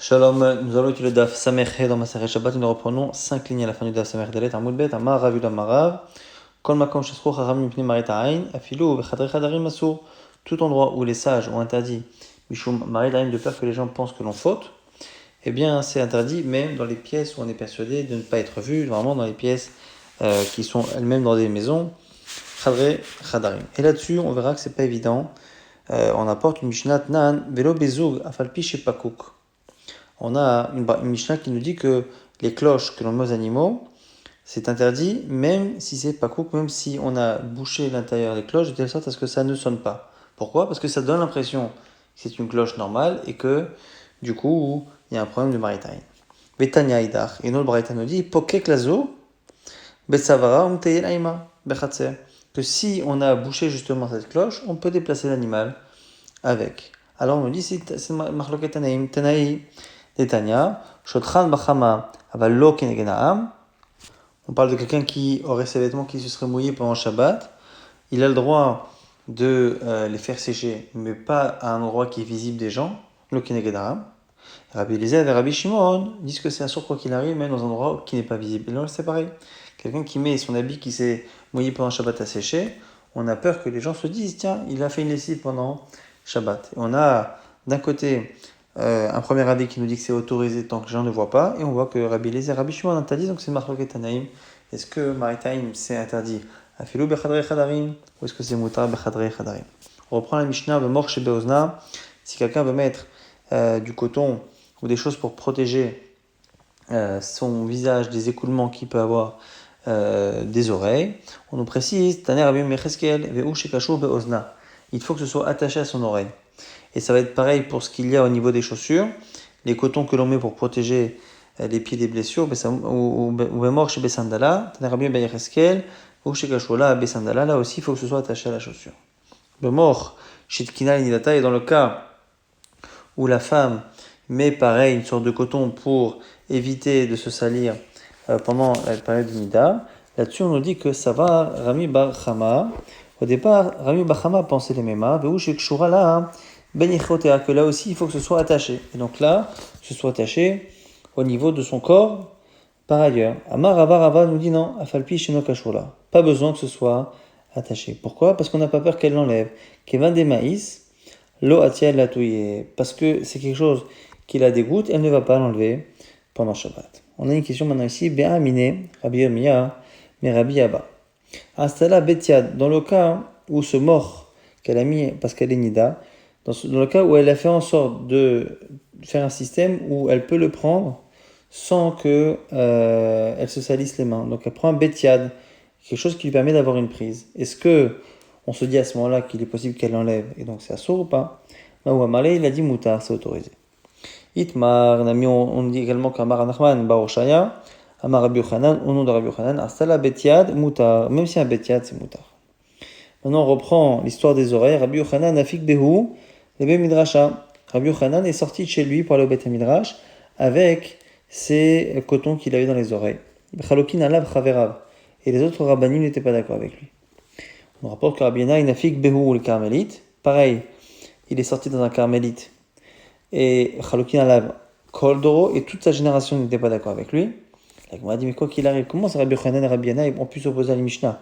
Shalom, nous allons étudier le Daf Samech dans Maseret Shabbat et nous reprenons 5 lignes à la fin du Daf Samech Dalet, Amud Bet, Amar Rav Yudah Marav, Kol Makom Shesro Haram Mipnei Marit Ha'ain, Afilu Bechadrei Chadarim Asur, tout endroit où les sages ont interdit Mishum Marit Ha'ain de peur que les gens pensent que l'on faute, eh bien c'est interdit même dans les pièces où on est persuadé de ne pas être vu, vraiment dans les pièces qui sont elles-mêmes dans des maisons, Chadrei Chadarim. Et là-dessus, on verra que c'est pas évident. On apporte une Mishnat Nan, Velo Bezug, Afalpi Shepakuk. On a une Mishnah qui nous dit que les cloches que l'on met aux animaux, c'est interdit, même si c'est pas cook, même si on a bouché l'intérieur des cloches de telle sorte à ce que ça ne sonne pas. Pourquoi ? Parce que ça donne l'impression que c'est une cloche normale et que, du coup, il y a un problème de maritime. Betania Idar. Et notre Braïta nous dit Pokek lazo, Betsavara, Umteyel Aima, Bechatser. Que si on a bouché justement cette cloche, on peut déplacer l'animal avec. Alors on nous dit c'est Marloket Tanaïm, Tanaï. Netanya, Shotran Bachama, Avalo Kenegenaam. On parle de quelqu'un qui aurait ses vêtements qui se seraient mouillés pendant Shabbat. Il a le droit de les faire sécher, mais pas à un endroit qui est visible des gens. Lo Kenegenaam. Rabbi Eliezer et Rabbi Shimon disent que c'est un sourd quoi qu'il arrive, même dans un endroit qui n'est pas visible. Et là, c'est pareil. Quelqu'un qui met son habit qui s'est mouillé pendant Shabbat à sécher, on a peur que les gens se disent tiens, il a fait une lessive pendant Shabbat. Et on a d'un côté un premier avis qui nous dit que c'est autorisé tant que les gens ne voient pas, et on voit que Rabbi Eliezer et Rabbi Shimon interdit, donc c'est Marloket Tanaïm. Est-ce que Maritime c'est interdit à Filou Bechadrei Chadarim, ou est-ce que c'est Mutar Bechadrei Chadarim? On reprend la Mishnah de Mor chez Beozna. Si quelqu'un veut mettre du coton ou des choses pour protéger son visage des écoulements qu'il peut avoir des oreilles, on nous précise Taner Rabbi Mecheskel Ve'u Shekashu Beozna. Il faut que ce soit attaché à son oreille. Et ça va être pareil pour ce qu'il y a au niveau des chaussures. Les cotons que l'on met pour protéger les pieds des blessures, ou Bemor chez Besandala, Tanarabim Bayreskel, ou chez Kashola, Besandala, là aussi il faut que ce soit attaché à la chaussure. Bemor chez Tkina Nidata, et dans le cas où la femme met pareil une sorte de coton pour éviter de se salir pendant la période de Nida, là-dessus on nous dit que ça va Rami Bar Chama. Au départ, Rami Bar Chama pensait les mêmes, ou chez Kshura là, que là aussi il faut que ce soit attaché. Et donc là, ce soit attaché au niveau de son corps par ailleurs. Amar Rava nous dit non, Afalpi Sheno Kashura. Pas besoin que ce soit attaché. Pourquoi ? Parce qu'on n'a pas peur qu'elle l'enlève. Kevan des maïs, lo atiel la touye. Parce que c'est quelque chose qui la dégoûte, elle ne va pas l'enlever pendant Shabbat. On a une question maintenant ici. Be'amine, Rabbi Yirmiya, mais Rabbi Abba. Installa Betiad, dans le cas où ce mort qu'elle a mis parce qu'elle est nida, dans le cas où elle a fait en sorte de faire un système où elle peut le prendre sans que elle se salisse les mains. Donc elle prend un betiad, quelque chose qui lui permet d'avoir une prise. Est-ce que on se dit à ce moment-là qu'il est possible qu'elle l'enlève et donc c'est assourd ou pas? Maouamalé, il a dit moutar, c'est autorisé. Itmar, on dit également qu'Amar Anachman, Baroshaya, Amar Rabbi Yochanan, au nom de Rabbi Yochanan, Astala betiad, moutar, même si un betiad c'est moutar. Maintenant on reprend l'histoire des oreilles. Rabbi Yochanan afik behu, Lebe Midrasha. Rabbi Yochanan est sorti de chez lui pour aller au Beth Midrash avec ses cotons qu'il avait dans les oreilles. Chalokin alav chaverav. Et les autres rabbanim n'étaient pas d'accord avec lui. On rapporte que Rabbi Yana inafik behu le carmélite. Pareil, il est sorti dans un carmélite. Et Chalokin alav koldoro et toute sa génération n'était pas d'accord avec lui. La Gemara dit mais quoi qu'il arrive, comment Rabbi Yochanan et Rabbi Yana ont pu s'opposer à la Mishnah?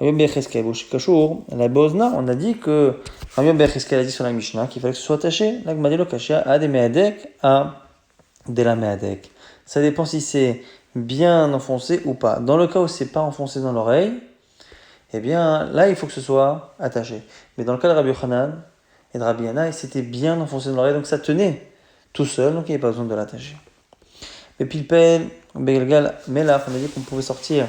Rabbi Becheskel, la Bozna, on a dit que Rabbi Becheskel a dit sur la Mishnah qu'il fallait que ce soit attaché. La Gmadelo Kashia a des meadek à de la meadek. Ça dépend si c'est bien enfoncé ou pas. Dans le cas où c'est pas enfoncé dans l'oreille, eh bien là il faut que ce soit attaché. Mais dans le cas de Rabbi Yochanan et de Rabbi Yana, c'était bien enfoncé dans l'oreille, donc ça tenait tout seul, donc il n'y avait pas besoin de l'attacher. Et Pilpel, Begelgal, Melach, on a dit qu'on pouvait sortir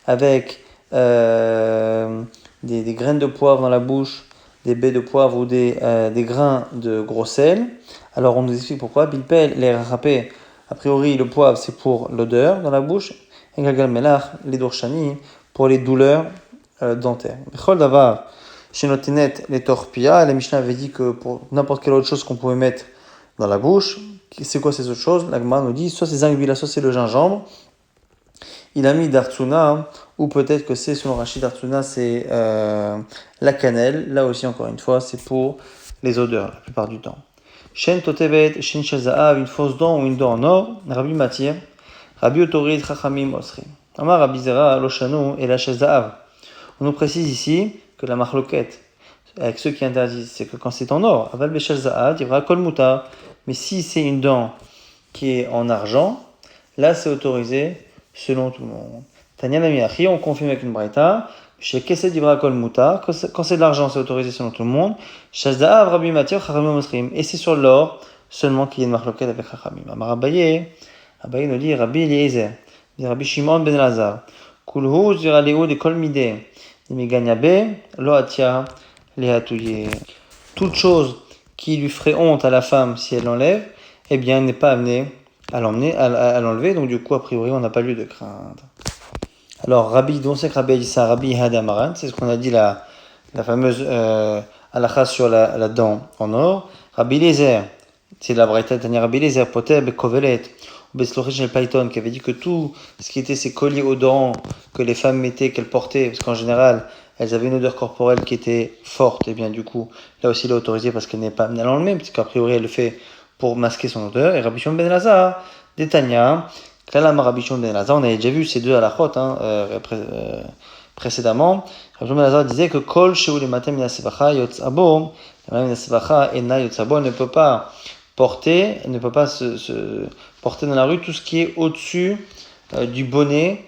avec des graines de poivre dans la bouche, des baies de poivre ou des grains de gros sel. Alors on nous explique pourquoi. Bilpel, les râpés, a priori le poivre c'est pour l'odeur dans la bouche, et Galgal Melach, les dorshani, pour les douleurs dentaires. Bechol davar, chez Notenet, les torpillas, la Mishnah avait dit que pour n'importe quelle autre chose qu'on pouvait mettre dans la bouche, c'est quoi ces autres choses? La Gemara nous dit soit c'est Zangvila, soit c'est le gingembre. Il a mis d'Artsuna, ou peut-être que c'est, selon Rachid, d'Artsuna, c'est la cannelle. Là aussi, encore une fois, c'est pour les odeurs, la plupart du temps. Shen totevet, shen shel za'av, une fausse dent ou une dent en or. Rabbi Matir, Rabbi autorise chachamim osrim. Amar Rabbi Zera, loshanu et la shel za'av. On nous précise ici que la marloquette, avec ceux qui interdisent, c'est que quand c'est en or, aval beshel za'av, il y aura kol muta. Mais si c'est une dent qui est en argent, là c'est autorisé selon tout le monde. Tanya Namiachi, on confirme avec une braïta. Chez Kesed Divra Kol Muta, quand c'est de l'argent, c'est autorisé selon tout le monde. Shazda'a Rabbi Matir Chachamim Mosrim. Et c'est sur l'or seulement qu'il y a une marloquette avec Chachamim. Amar Abaye nous dit Rabbi Eliezer, dit Rabbi Shimon ben Lazar. Kulhu Zira Leu de Kol Mide, Miganyabe, Lo Atia, Lehatouye. Toute chose qui lui ferait honte à la femme si elle l'enlève, eh bien, elle n'est pas amenée à l'enlever. Donc, du coup, a priori, on n'a pas lieu de craindre. Alors, Rabbi, dont c'est que Rabbi dit ça, Rabbi Hadamaran, c'est ce qu'on a dit la fameuse halakha sur la dent en or. Rabbi Eliezer, c'est la braïta de Rabbi Eliezer, Poteb, Kovelet, Beslochich el Payton, qui avait dit que tout ce qui était ces colliers odorants que les femmes mettaient, qu'elles portaient, parce qu'en général, elles avaient une odeur corporelle qui était forte, et bien du coup, là aussi, il est autorisé parce qu'elle n'est pas amenée à l'enlever, parce qu'a priori, elle le fait pour masquer son odeur. Et Rabbi Shimon ben Lazar, d'Etania, Klala Rabbi Shimon ben Lazar, on avait déjà vu ces deux halachot précédemment. Rabbi Shimon ben Lazar disait que Kol Sheu le Matem Minasevacha Yotzabo, la Minasevacha Ena Yotzabo, ne peut pas se porter dans la rue tout ce qui est au-dessus du bonnet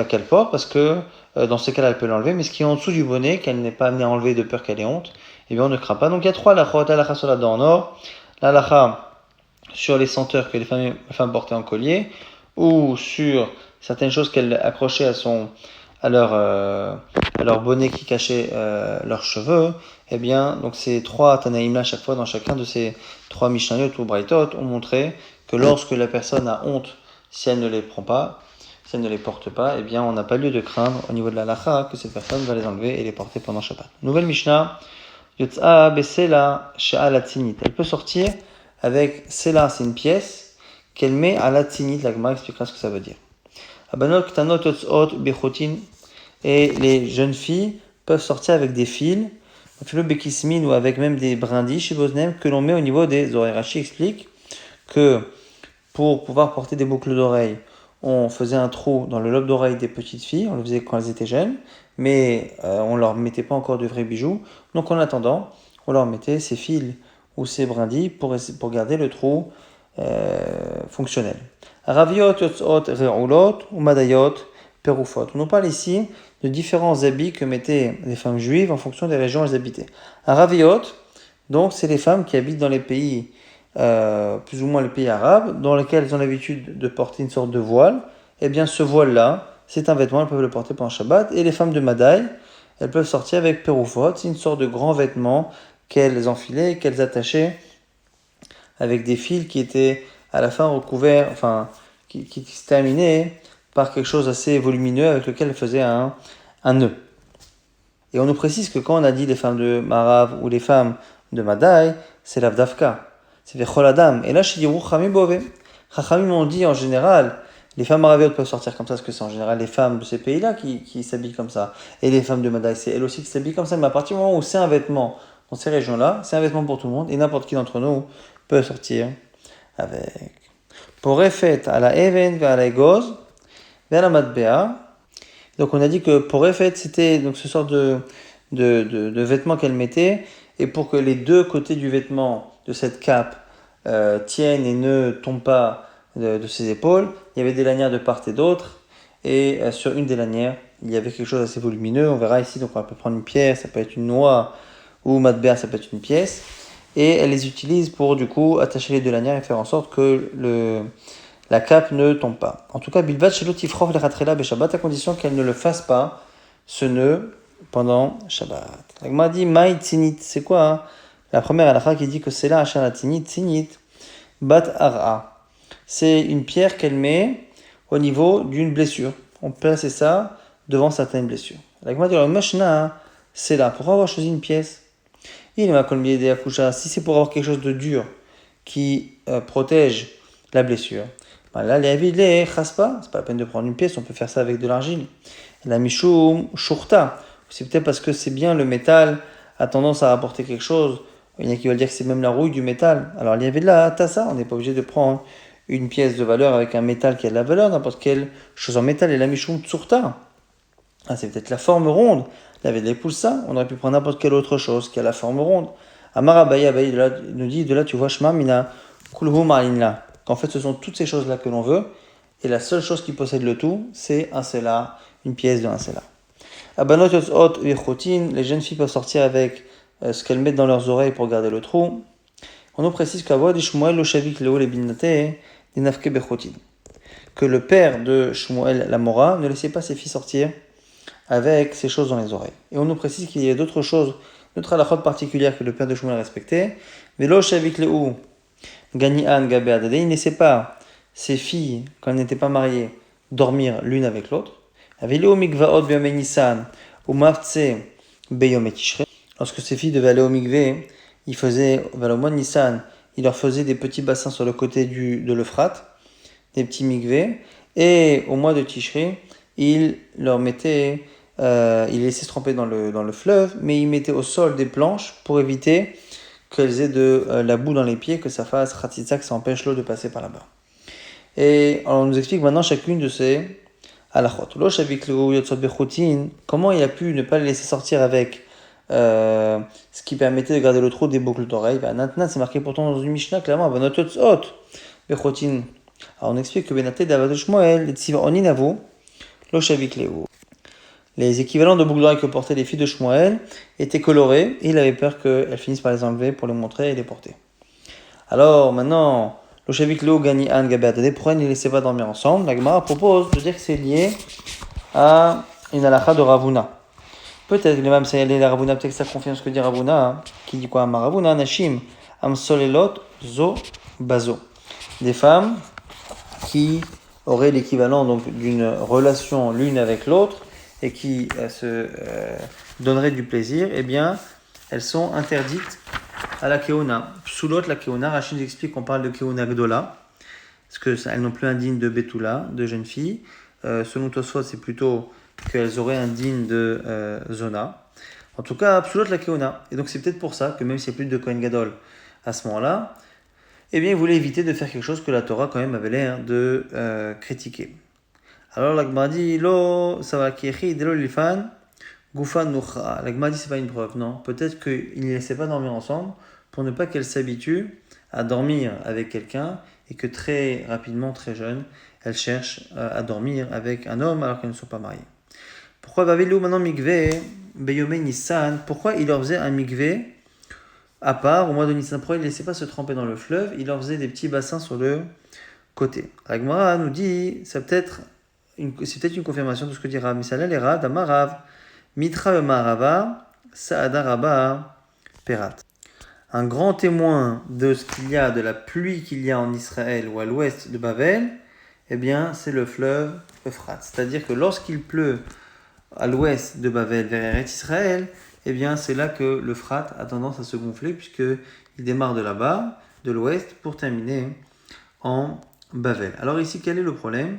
qu'elle porte, parce que dans ce cas-là, elle peut l'enlever, mais ce qui est en dessous du bonnet, qu'elle n'est pas amenée à enlever de peur qu'elle ait honte, eh bien on ne craint pas. Donc il y a trois halachot, l'halakha sur la dent en or, l'halakha sur les senteurs que les femmes portaient en collier, ou sur certaines choses qu'elles accrochaient à leur bonnet qui cachait leurs cheveux. Eh bien, donc ces trois Tanaïm là, chaque fois dans chacun de ces trois Mishnayot ou Braïtot, ont montré que lorsque la personne a honte, si elle ne les prend pas, si elle ne les porte pas, eh bien, on n'a pas lieu de craindre au niveau de la lacha que cette personne va les enlever et les porter pendant Shabbat. Nouvelle Mishnah, Yotza besela she'al atzinit. Elle peut sortir avec sela, c'est une pièce qu'elle met à la tzinit. La Gemara expliquera ce que ça veut dire. Abanot ktanot yotzot bechotin. Et les jeunes filles peuvent sortir avec des fils, filo bekismin, ou avec même des brindilles chez Bosnem que l'on met au niveau des oreilles. Rashi explique que pour pouvoir porter des boucles d'oreilles, on faisait un trou dans le lobe d'oreille des petites filles, on le faisait quand elles étaient jeunes, mais on leur mettait pas encore de vrais bijoux. Donc en attendant, on leur mettait ces fils ou ces brindilles pour garder le trou fonctionnel. Raviot yotzot re'ulot ou madayot perufot. On nous parle ici de différents habits que mettaient les femmes juives en fonction des régions où elles habitaient. Un raviot, donc c'est les femmes qui habitent dans les pays plus ou moins les pays arabes, dans lesquels elles ont l'habitude de porter une sorte de voile. Eh bien ce voile-là, c'est un vêtement, elles peuvent le porter pendant Shabbat. Et les femmes de Madaï, elles peuvent sortir avec perufot, c'est une sorte de grand vêtement qu'elles enfilaient, qu'elles attachaient avec des fils qui étaient à la fin recouverts, enfin qui se terminaient par quelque chose d'assez volumineux avec lequel elles faisaient un nœud. Et on nous précise que quand on a dit les femmes de Marav ou les femmes de Madaï, c'est l'Avdavka. C'est Vechol Adam. Et là, chez Dirou Chachamim Bove. Chachamim ont dit en général, les femmes arabiennes peuvent sortir comme ça, parce que c'est en général les femmes de ces pays-là qui s'habillent comme ça. Et les femmes de Madaï, c'est elles aussi qui s'habillent comme ça. Mais à partir du moment où c'est un vêtement dans ces régions-là, c'est un vêtement pour tout le monde, et n'importe qui d'entre nous peut sortir avec. Pour Efet à la Even, vers la Egoz, vers la Matbea. Donc on a dit que pour Efet, c'était donc ce sort de vêtements qu'elle mettait, et pour que les deux côtés du vêtement de cette cape tiennent et ne tombent pas de ses épaules, il y avait des lanières de part et d'autre, et sur une des lanières, il y avait quelque chose d'assez volumineux. On verra ici, donc on peut prendre une pierre, ça peut être une noix, ou matbea, ça peut être une pièce, et elle les utilise pour du coup attacher les deux lanières et faire en sorte que la cape ne tombe pas. En tout cas, bilvat shelo tifrof le ratrela beshabbat, à condition qu'elle ne le fasse pas, ce nœud, pendant Shabbat. La Gemara dit maï tzinit, c'est quoi hein? La première halakha qui dit que c'est là achat la tzinit, bat ara. C'est une pierre qu'elle met au niveau d'une blessure. On peut placer ça devant certaines blessures. La Gemara dit le mashna, c'est là. Pourquoi avoir choisi une pièce? Il m'a colmier des akoucha. Si c'est pour avoir quelque chose de dur qui protège la blessure, ben là les avis les chaspa, c'est pas la peine de prendre une pièce, on peut faire ça avec de l'argile. La mishum shurta, c'est peut-être parce que c'est bien le métal a tendance à apporter quelque chose Il y en a qui veulent dire que c'est même la rouille du métal. Alors il y avait de la tassa, on n'est pas obligé de prendre une pièce de valeur avec un métal qui a de la valeur, n'importe quelle chose en métal, et la michoum tsurta. Ah, c'est peut-être la forme ronde. Il y avait de l'époussa, on aurait pu prendre n'importe quelle autre chose qui a la forme ronde. Amar Abaye, Abaye nous dit, de là tu vois, Shema Mina, Kulhu Marinla. Qu'en fait ce sont toutes ces choses-là que l'on veut, et la seule chose qui possède le tout, c'est un selah, une pièce de un selah. Abanot Yotzot Yechotin, les jeunes filles peuvent sortir avec ce qu'elles mettent dans leurs oreilles pour garder le trou. On nous précise qu'Avod Shmuel lo Shavik Leo les Binnate Dinafke Bechotin. Que le père de Shmuel Lamora ne laissait pas ses filles sortir avec ces choses dans les oreilles. Et on nous précise qu'il y a d'autres choses, d'autres halachot particulières que le père de Shmuel respectait. Velo Shavik Leo Ganian Gabe Adade, il ne laissait pas ses filles, quand elles n'étaient pas mariées, dormir l'une avec l'autre. Avelo Mikvaot Beyome Nissan ou Mavtse Beyome Tishrei. Lorsque ces filles devaient aller au mikvé, il faisait, vers le mois de Nissan, il leur faisait des petits bassins sur le côté de l'Euphrate, des petits mikvés, et au mois de Tishrei, il leur mettait, il laissait se tremper dans le fleuve, mais il mettait au sol des planches pour éviter qu'elles aient de la boue dans les pieds, que ça fasse ratitza, que ça empêche l'eau de passer par là-bas. Et on nous explique maintenant chacune de ces halachot. Comment il a pu ne pas les laisser sortir avec ce qui permettait de garder le trou des boucles d'oreilles. Maintenant, c'est marqué pourtant dans une Mishnah, clairement, alors on explique que les équivalents de boucles d'oreilles que portaient les filles de Shmuel étaient colorés et il avait peur qu'elles finissent par les enlever pour les montrer et les porter. Alors maintenant, pourquoi ils ne laissaient pas dormir ensemble? La Gemara propose de dire que c'est lié à une halakha de Ravuna. Peut-être que l'imam Sayyali la Ravuna, peut-être que ça confirme ce que dit Ravuna, qui dit quoi? Ravuna, Nashim, Amsolelot, Zo, Bazo. Des femmes qui auraient l'équivalent donc d'une relation l'une avec l'autre et qui se donneraient du plaisir, eh bien, elles sont interdites à la Keuna. Psulot, la Keuna, Rachid nous explique qu'on parle de Keuna Gdola, parce qu'elles n'ont plus un digne de Betula, de jeune fille. Selon Tosfot, c'est plutôt qu'elles auraient un digne de Zona. En tout cas, Psulot la Keuna. Et donc c'est peut-être pour ça que même s'il n'y a plus de Kohen Gadol à ce moment-là, eh bien il voulait éviter de faire quelque chose que la Torah quand même avait l'air de critiquer. Alors la Gemara dit, Lo, Savakiyechi, Delo Lifan, Gufan Nuchra. La Gemara dit, c'est pas une preuve, non. Peut-être qu'ils ne laissaient pas dormir ensemble pour ne pas qu'elles s'habituent à dormir avec quelqu'un et que très rapidement, très jeune, elles cherchent à dormir avec un homme alors qu'elles ne sont pas mariées. Pourquoi Vavilou maintenant mikvé, Beyome Nissan, pourquoi il leur faisait un mikvé à part au mois de Nissan? Pourquoi il ne laissait pas se tremper dans le fleuve? Il leur faisait des petits bassins sur le côté. La Gemara nous dit, c'est peut-être une confirmation de ce que dit Rav Misalel et Rav Damarav, Mitra Marava, Saada Rabba, Perat. Un grand témoin de ce qu'il y a, de la pluie qu'il y a en Israël ou à l'ouest de Babel, eh bien, c'est le fleuve Euphrate. C'est-à-dire que lorsqu'il pleut à l'ouest de Babel vers Eretz Israël, eh bien, c'est là que l'Euphrate a tendance à se gonfler puisqu'il démarre de là-bas, de l'ouest, pour terminer en Babel. Alors ici, quel est le problème?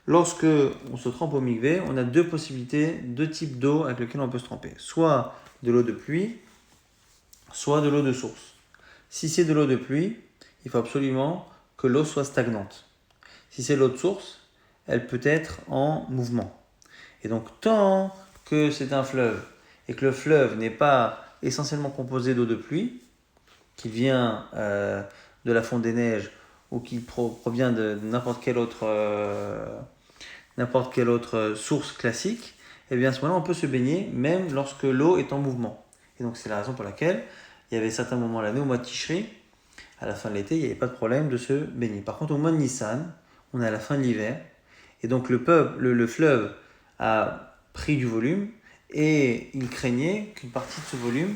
Lorsque on se trempe au mikvé, on a deux possibilités, deux types d'eau avec lesquelles on peut se tremper. Soit de l'eau de pluie, soit de l'eau de source. Si c'est de l'eau de pluie, il faut absolument que l'eau soit stagnante. Si c'est l'eau de source, elle peut être en mouvement. Et donc, tant que c'est un fleuve et que le fleuve n'est pas essentiellement composé d'eau de pluie, qui vient de la fonte des neiges ou qui provient de n'importe quelle autre source classique, eh bien à ce moment-là, on peut se baigner même lorsque l'eau est en mouvement. Et donc, c'est la raison pour laquelle il y avait certains moments à l'année, au mois de Tishri, à la fin de l'été, il n'y avait pas de problème de se baigner. Par contre, au mois de Nissan, on est à la fin de l'hiver, et donc le fleuve a pris du volume, et il craignait qu'une partie de ce volume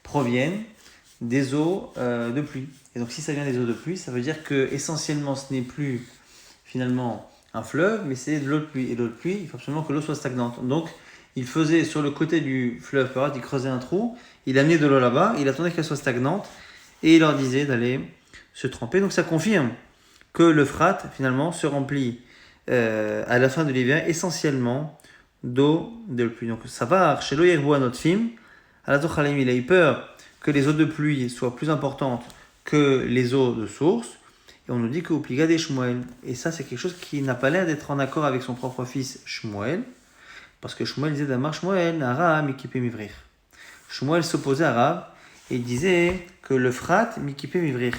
provienne des eaux de pluie. Et donc si ça vient des eaux de pluie, ça veut dire que essentiellement ce n'est plus finalement un fleuve, mais c'est de l'eau de pluie. Et l'eau de pluie, il faut absolument que l'eau soit stagnante. Donc il faisait sur le côté du fleuve Perat, il creusait un trou, il amenait de l'eau là-bas, il attendait qu'elle soit stagnante, et il leur disait d'aller se tremper. Donc ça confirme que l'Euphrate finalement se remplit à la fin de l'hiver essentiellement d'eau de pluie. Donc ça va, chez l'Oyerboua, notre film, il a eu peur que les eaux de pluie soient plus importantes que les eaux de source. Et on nous dit que Upliga des Shmuel. Et ça, c'est quelque chose qui n'a pas l'air d'être en accord avec son propre fils Shmuel. Parce que Shmuel disait d'Amar Shmuel, Nara Mikipé Mivrir. Shmuel s'opposait à Rav et disait que le Frat Mikipé Mivrir.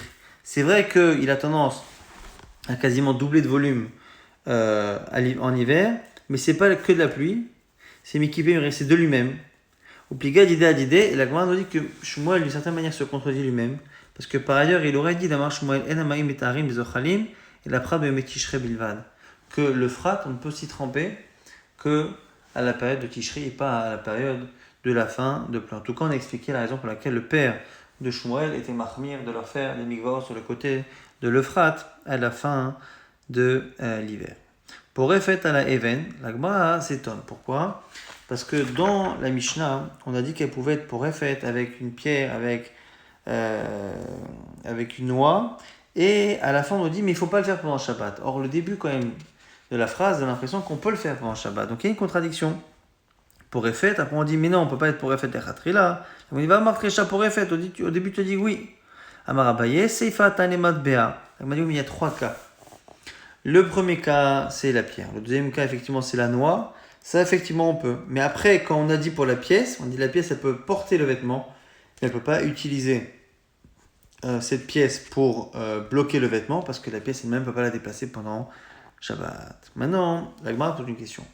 C'est vrai qu'il a tendance à quasiment doubler de volume en hiver, mais c'est pas que de la pluie, c'est Mikipé Mivrir, c'est de lui-même. Upliga d'idée à d'idée, et la Gemara nous dit que Shmuel d'une certaine manière se contredit lui-même. Parce que par ailleurs, il aurait dit d'Amar Shmuel En Amaim et Arim Bezochalim et la Prad de Tishre Bilvad. Que le Frat, on ne peut s'y tremper que à la période de Tishri et pas à la période de la fin de plein. En tout cas, on a expliqué la raison pour laquelle le père de Shmuel était mahmir de leur faire les mikvaot sur le côté de l'Euphrate à la fin de l'hiver. Pour Refet à la Even, la Gemara s'étonne. Pourquoi ? Parce que dans la Mishnah, on a dit qu'elle pouvait être pour Refet avec une pierre, avec une noix, et à la fin on nous dit mais il ne faut pas le faire pendant le Shabbat. Or le début quand même de la phrase donne l'impression qu'on peut le faire pendant le Shabbat. Donc il y a une contradiction. Pour Refet, après on dit mais non, on ne peut pas être pour Refet Echatrila. On y va Martrecha pour Refet, au début tu dis oui. Amarabaye, Seifa Tanemat Bea. On m'a dit oui, mais il y a 3 cas. Le premier cas c'est la pierre. Le deuxième cas effectivement c'est la noix. Ça effectivement on peut. Mais après quand on a dit pour la pièce, on dit la pièce elle peut porter le vêtement. Elle ne peut pas utiliser cette pièce pour bloquer le vêtement parce que la pièce elle-même ne peut pas la déplacer pendant Shabbat. Maintenant, la Gemara pose une question.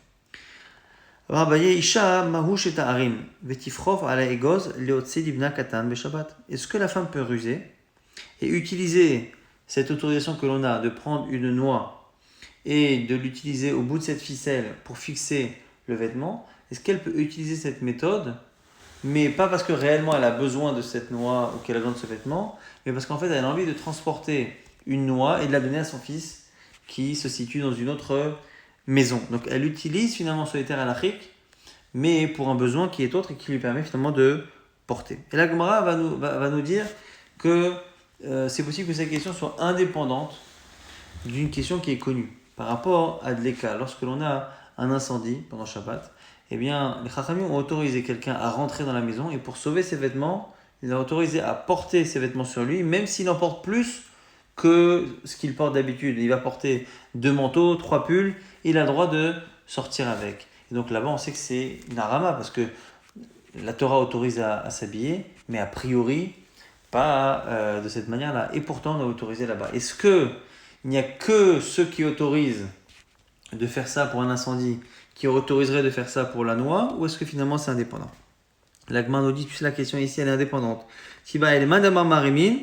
Est-ce que la femme peut ruser et utiliser cette autorisation que l'on a de prendre une noix et de l'utiliser au bout de cette ficelle pour fixer le vêtement? Est-ce qu'elle peut utiliser cette méthode, mais pas parce que réellement elle a besoin de cette noix ou qu'elle a besoin de ce vêtement, mais parce qu'en fait elle a envie de transporter une noix et de la donner à son fils qui se situe dans une autre maison. Donc elle utilise finalement ce éther halachique, mais pour un besoin qui est autre et qui lui permet finalement de porter. Et la Gemara va nous dire que c'est possible que cette question soit indépendante d'une question qui est connue. Par rapport à Dleka, lorsque l'on a un incendie pendant Shabbat, eh bien, les Chachamim ont autorisé quelqu'un à rentrer dans la maison et pour sauver ses vêtements, ils l'ont autorisé à porter ses vêtements sur lui, même s'il en porte plus que ce qu'il porte d'habitude. Il va porter 2 manteaux, 3 pulls, il a le droit de sortir avec. Et donc là-bas, on sait que c'est une harama, parce que la Torah autorise à s'habiller, mais a priori, pas de cette manière-là. Et pourtant, on a autorisé là-bas. Est-ce qu'il n'y a que ceux qui autorisent de faire ça pour un incendie, qui autoriseraient de faire ça pour la noix, ou est-ce que finalement c'est indépendant? La Gemara nous dit, la question ici, elle est indépendante. Tiba eleman damar marimin,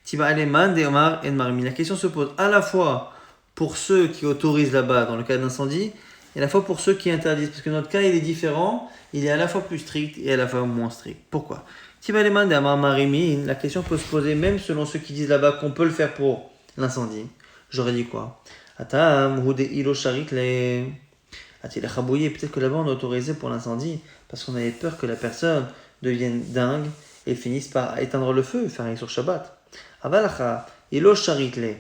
tiba eleman damar en marimin. La question se pose à la fois pour ceux qui autorisent là-bas dans le cas d'incendie, et à la fois pour ceux qui interdisent. Parce que notre cas, il est différent, il est à la fois plus strict et à la fois moins strict. Pourquoi? Tiba eleman damar marimin, la question peut se poser même selon ceux qui disent là-bas qu'on peut le faire pour l'incendie. J'aurais dit quoi? Atam, hude ilo sharit le... Peut-être que là-bas on a autorisé pour l'incendie parce qu'on avait peur que la personne devienne dingue et finisse par éteindre le feu et faire rien sur Shabbat. Avalacha, ilo sharitle,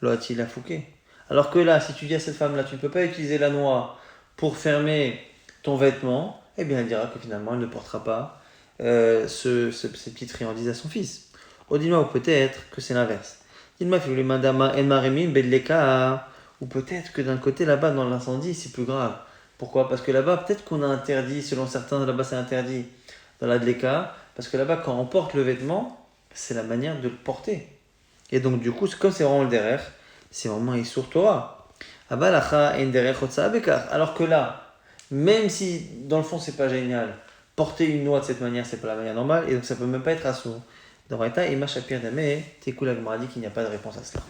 lo a-t-il affouqué. Alors que là, si tu dis à cette femme-là, tu ne peux pas utiliser la noix pour fermer ton vêtement, eh bien elle dira que finalement elle ne portera pas ces petites friandises à son fils. Ou dis-moi, ou peut-être que c'est l'inverse. Dis-moi, fil mandama en maremin bedleka. Ou peut-être que d'un côté, là-bas, dans l'incendie, c'est plus grave. Pourquoi? Parce que là-bas, peut-être qu'on a interdit, selon certains, là-bas c'est interdit dans la Dleka, parce que là-bas, quand on porte le vêtement, c'est la manière de le porter. Et donc, du coup, comme c'est vraiment le derer, c'est vraiment un Issour Torah. Alors que là, même si, dans le fond, c'est pas génial, porter une noix de cette manière, c'est pas la manière normale, et donc ça peut même pas être assourd. Dans Reta, Ima Shapir Dame, Tekou la Gemara dit qu'il n'y a pas de réponse à cela.